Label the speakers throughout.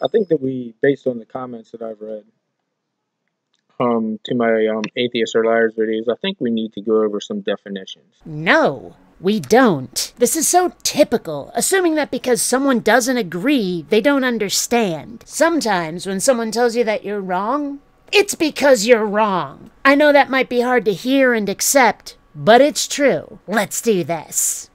Speaker 1: I think that based on the comments that I've read, to my Atheists Are Liars videos, I think we need to go over some definitions.
Speaker 2: No, we don't. This is so typical, assuming that because someone doesn't agree, they don't understand. Sometimes when someone tells you that you're wrong, it's because you're wrong. I know that might be hard to hear and accept, but it's true. Let's do this.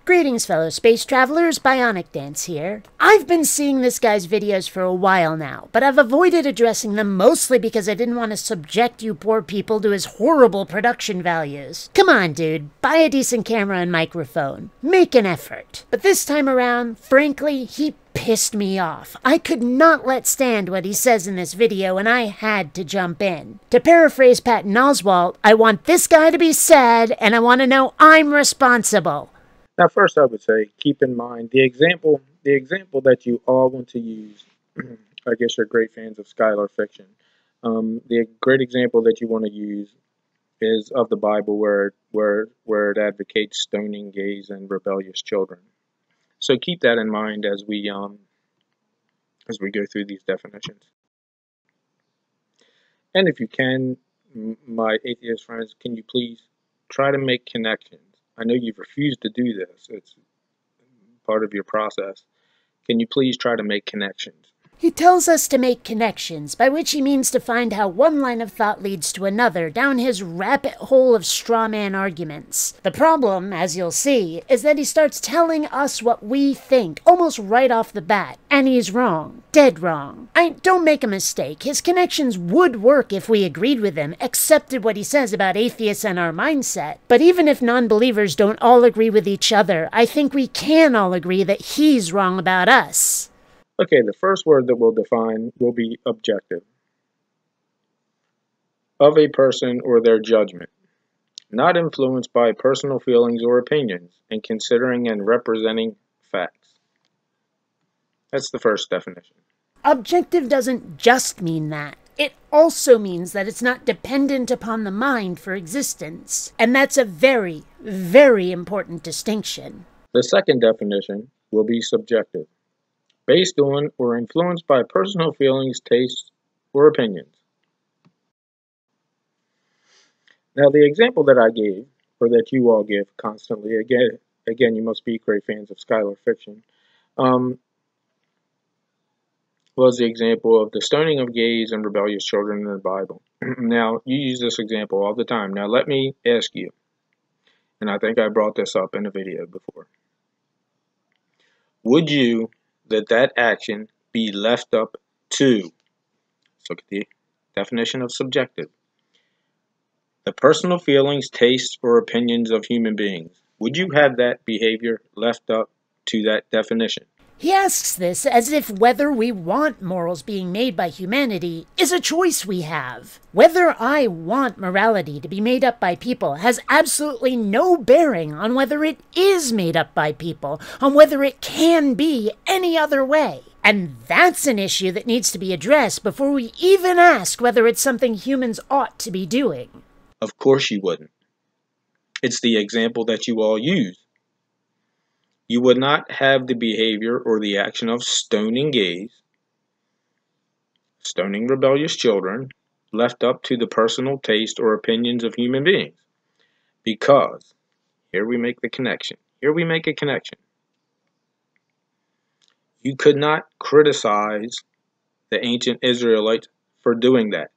Speaker 2: Greetings, fellow space travelers, BionicDance here. I've been seeing this guy's videos for a while now, but I've avoided addressing them mostly because I didn't want to subject you poor people to his horrible production values. Come on, dude, buy a decent camera and microphone. Make an effort. But this time around, frankly, he pissed me off. I could not let stand what he says in this video, and I had to jump in. To paraphrase Patton Oswalt, I want this guy to be sad, and I want to know I'm responsible.
Speaker 1: Now, first, I would say keep in mind the example that you all want to use. I guess you're great fans of Skylar fiction. The great example that you want to use is of the Bible, where it advocates stoning gays and rebellious children. So keep that in mind as we go through these definitions. And if you can, my atheist friends, can you please try to make connections? I know you've refused to do this. It's part of your process. Can you please try to make connections?
Speaker 2: He tells us to make connections, by which he means to find how one line of thought leads to another down his rabbit hole of straw man arguments. The problem, as you'll see, is that he starts telling us what we think almost right off the bat, and he's wrong. Dead wrong. Don't make a mistake. His connections would work if we agreed with him, accepted what he says about atheists and our mindset. But even if non-believers don't all agree with each other, I think we can all agree that he's wrong about us.
Speaker 1: Okay, the first word that we'll define will be objective. Of a person or their judgment, not influenced by personal feelings or opinions, and considering and representing facts. That's the first definition.
Speaker 2: Objective doesn't just mean that. It also means that it's not dependent upon the mind for existence. And that's a very, very important distinction.
Speaker 1: The second definition will be subjective. Based on or influenced by personal feelings, tastes, or opinions. Now, the example that I gave, or that you all give constantly, again, you must be great fans of Skylar fiction, was the example of the stoning of gays and rebellious children in the Bible. Now, you use this example all the time. Now, let me ask you, and I think I brought this up in a video before. Would you that action be left up to, let's look at the definition of subjective, the personal feelings, tastes, or opinions of human beings? Would you have that behavior left up to that definition?
Speaker 2: He asks this as if whether we want morals being made by humanity is a choice we have. Whether I want morality to be made up by people has absolutely no bearing on whether it is made up by people, on whether it can be any other way. And that's an issue that needs to be addressed before we even ask whether it's something humans ought to be doing.
Speaker 1: Of course you wouldn't. It's the example that you all use. You would not have the behavior or the action of stoning gays, stoning rebellious children, left up to the personal taste or opinions of human beings. Because, here we make the connection. Here we make a connection. You could not criticize the ancient Israelites for doing that.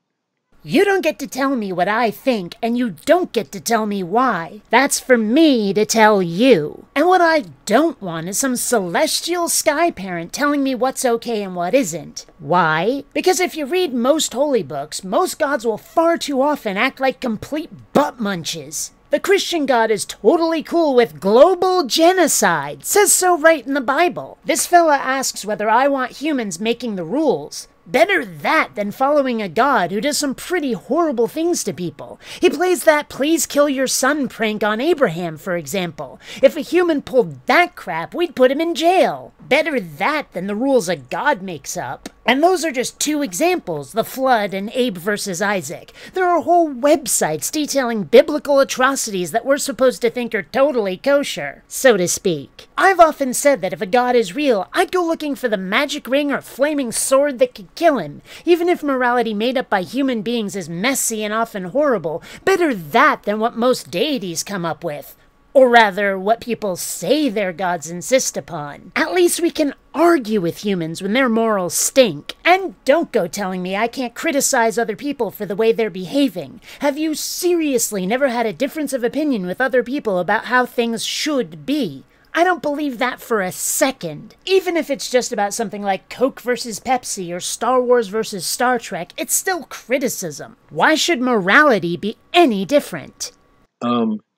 Speaker 2: You don't get to tell me what I think, and you don't get to tell me why. That's for me to tell you. And what I don't want is some celestial sky parent telling me what's okay and what isn't. Why? Because if you read most holy books, most gods will far too often act like complete butt munches. The Christian God is totally cool with global genocide. Says so right in the Bible. This fella asks whether I want humans making the rules. Better that than following a god who does some pretty horrible things to people. He plays that please kill your son prank on Abraham, for example. If a human pulled that crap, we'd put him in jail. Better that than the rules a god makes up. And those are just two examples, the flood and Abe versus Isaac. There are whole websites detailing biblical atrocities that we're supposed to think are totally kosher, so to speak. I've often said that if a god is real, I'd go looking for the magic ring or flaming sword that could kill him. Even if morality made up by human beings is messy and often horrible, better that than what most deities come up with. Or rather, what people say their gods insist upon. At least we can argue with humans when their morals stink. And don't go telling me I can't criticize other people for the way they're behaving. Have you seriously never had a difference of opinion with other people about how things should be? I don't believe that for a second. Even if it's just about something like Coke versus Pepsi or Star Wars versus Star Trek, it's still criticism. Why should morality be any different?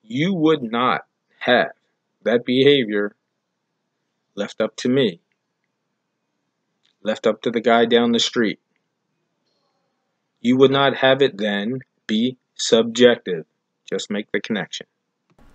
Speaker 1: You would not have that behavior left up to me, left up to the guy down the street. You would not have it then be subjective. Just make the connection.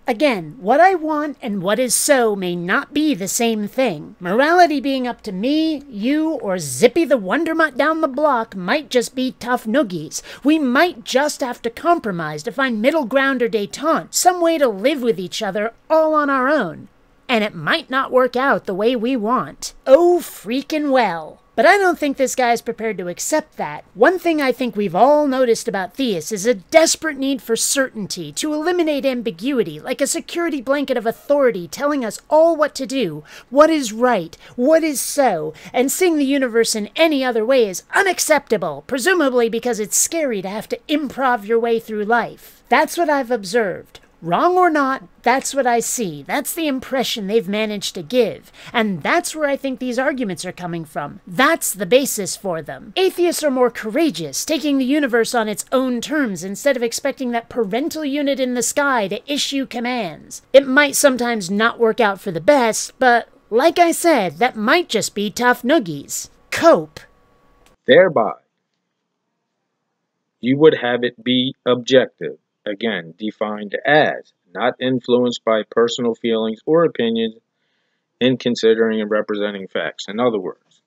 Speaker 2: Again, what I want and what is so may not be the same thing. Morality being up to me, you, or Zippy the Wondermutt down the block might just be tough noogies. We might just have to compromise to find middle ground or détente, some way to live with each other all on our own. And it might not work out the way we want. Oh, freaking well. But I don't think this guy's prepared to accept that. One thing I think we've all noticed about theists is a desperate need for certainty, to eliminate ambiguity, like a security blanket of authority telling us all what to do, what is right, what is so, and seeing the universe in any other way is unacceptable, presumably because it's scary to have to improv your way through life. That's what I've observed. Wrong or not, that's what I see. That's the impression they've managed to give. And that's where I think these arguments are coming from. That's the basis for them. Atheists are more courageous, taking the universe on its own terms instead of expecting that parental unit in the sky to issue commands. It might sometimes not work out for the best, but like I said, that might just be tough noogies. Cope.
Speaker 1: Thereby, you would have it be objective. Again, defined as not influenced by personal feelings or opinions in considering and representing facts. In other words,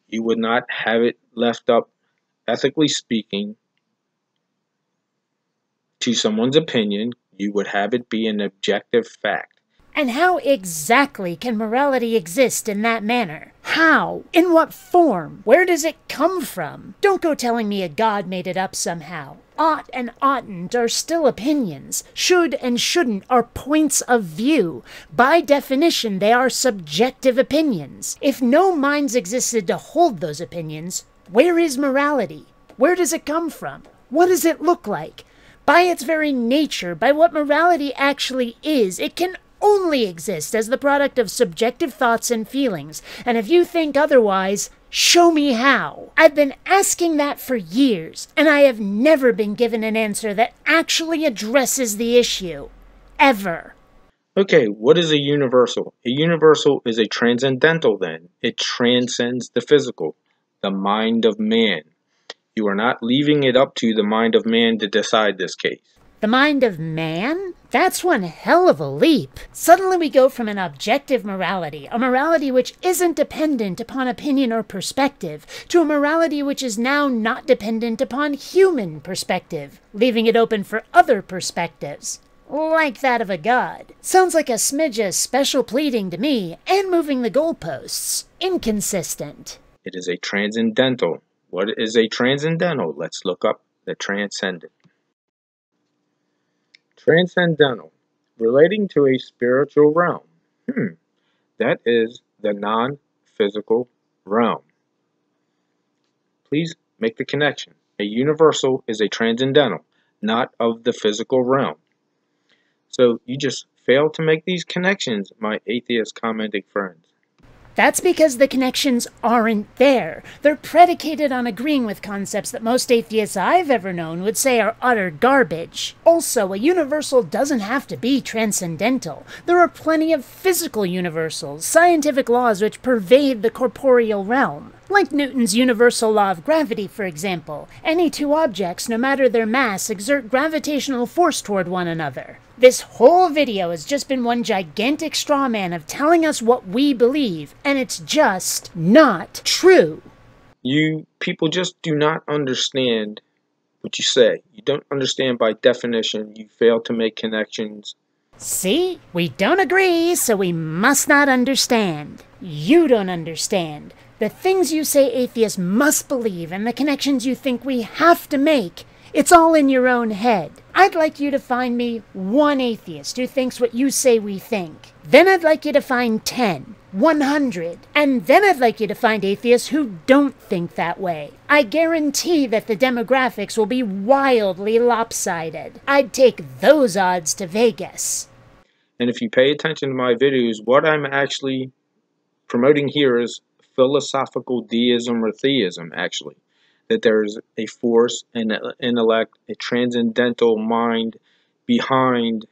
Speaker 1: you would not have it left up, ethically speaking, to someone's opinion. You would have it be an objective fact.
Speaker 2: And how exactly can morality exist in that manner? How? In what form? Where does it come from? Don't go telling me a god made it up somehow. Ought and oughtn't are still opinions. Should and shouldn't are points of view. By definition, they are subjective opinions. If no minds existed to hold those opinions, where is morality? Where does it come from? What does it look like? By its very nature, by what morality actually is, it can only exist as the product of subjective thoughts and feelings. And if you think otherwise, show me how. I've been asking that for years, and I have never been given an answer that actually addresses the issue. Ever.
Speaker 1: Okay, what is a universal? A universal is a transcendental then. It transcends the physical, the mind of man. You are not leaving it up to the mind of man to decide this case.
Speaker 2: The mind of man? That's one hell of a leap. Suddenly we go from an objective morality, a morality which isn't dependent upon opinion or perspective, to a morality which is now not dependent upon human perspective, leaving it open for other perspectives, like that of a god. Sounds like a smidge of special pleading to me, and moving the goalposts. Inconsistent.
Speaker 1: It is a transcendental. What is a transcendental? Let's look up the transcendent. Transcendental, relating to a spiritual realm. That is the non-physical realm. Please make the connection. A universal is a transcendental, not of the physical realm. So you just fail to make these connections, my atheist commenting friends.
Speaker 2: That's because the connections aren't there. They're predicated on agreeing with concepts that most atheists I've ever known would say are utter garbage. Also, a universal doesn't have to be transcendental. There are plenty of physical universals, scientific laws which pervade the corporeal realm. Like Newton's universal law of gravity, for example. Any two objects, no matter their mass, exert gravitational force toward one another. This whole video has just been one gigantic straw man of telling us what we believe, and it's just not true.
Speaker 1: People just do not understand what you say. You don't understand by definition. You fail to make connections.
Speaker 2: See? We don't agree, so we must not understand. You don't understand. The things you say atheists must believe and the connections you think we have to make, it's all in your own head. I'd like you to find me one atheist who thinks what you say we think. Then I'd like you to find 10, 100, and then I'd like you to find atheists who don't think that way. I guarantee that the demographics will be wildly lopsided. I'd take those odds to Vegas.
Speaker 1: And if you pay attention to my videos, what I'm actually promoting here is philosophical deism or theism, actually. That there's a force, an intellect, a transcendental mind behind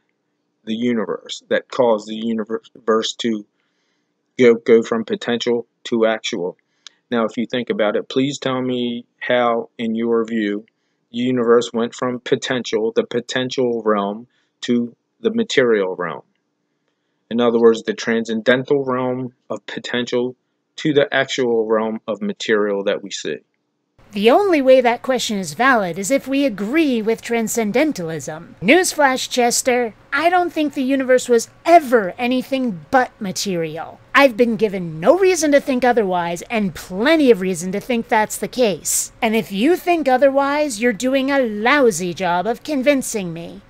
Speaker 1: the universe that caused the universe to go from potential to actual. Now, if you think about it, please tell me how, in your view, the universe went from potential, the potential realm, to the material realm. In other words, the transcendental realm of potential to the actual realm of material that we see.
Speaker 2: The only way that question is valid is if we agree with transcendentalism. Newsflash, Chester, I don't think the universe was ever anything but material. I've been given no reason to think otherwise, and plenty of reason to think that's the case. And if you think otherwise, you're doing a lousy job of convincing me.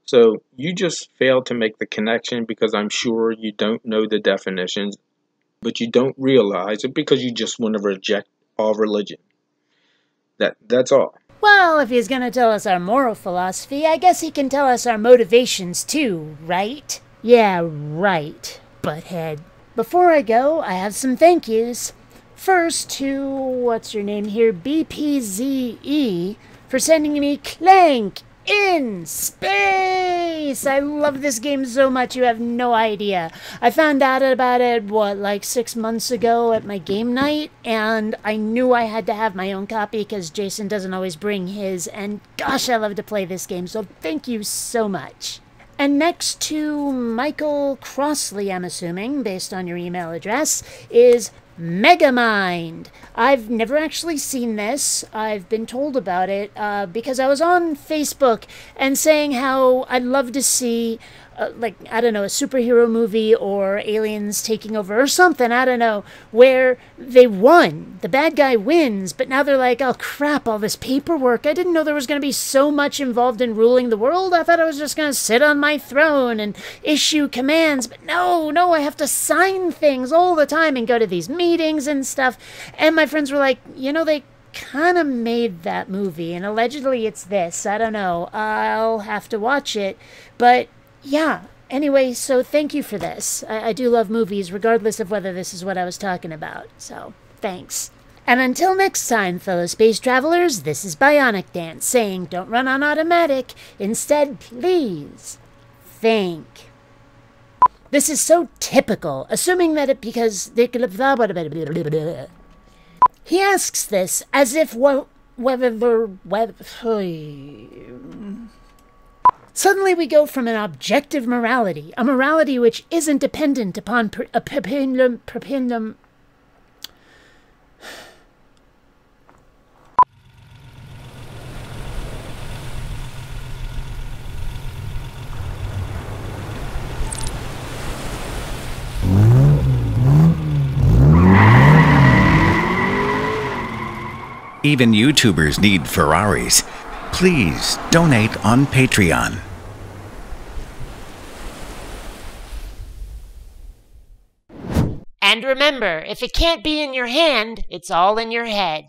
Speaker 1: So you just failed to make the connection because I'm sure you don't know the definitions, but you don't realize it because you just want to reject all religion. That's all.
Speaker 2: Well, if he's gonna tell us our moral philosophy, I guess he can tell us our motivations too, right? Yeah, right, butthead. Before I go, I have some thank yous. First to, what's your name here, BPZE, for sending me Clank in space! I love this game so much you have no idea. I found out about it, like 6 months ago at my game night, and I knew I had to have my own copy because Jason doesn't always bring his, and gosh, I love to play this game, so thank you so much. And next to Michael Crossley, I'm assuming, based on your email address, is Megamind. I've never actually seen this. I've been told about it because I was on Facebook and saying how I'd love to see, I don't know, a superhero movie or aliens taking over or something, I don't know, where they won. The bad guy wins, but now they're like, oh crap, all this paperwork. I didn't know there was going to be so much involved in ruling the world. I thought I was just going to sit on my throne and issue commands, but no, I have to sign things all the time and go to these meetings and stuff. And my friends were like, they kind of made that movie, and allegedly it's this. I don't know. I'll have to watch it, but yeah. Anyway, so thank you for this. I do love movies, regardless of whether this is what I was talking about. So, thanks. And until next time, fellow space travelers, this is BionicDance saying, don't run on automatic. Instead, please think. This is so typical, assuming that it because they could have. He asks this as if Suddenly we go from an objective morality, a morality which isn't dependent upon
Speaker 3: Even YouTubers need Ferraris. Please donate on Patreon.
Speaker 2: And remember, if it can't be in your hand, it's all in your head.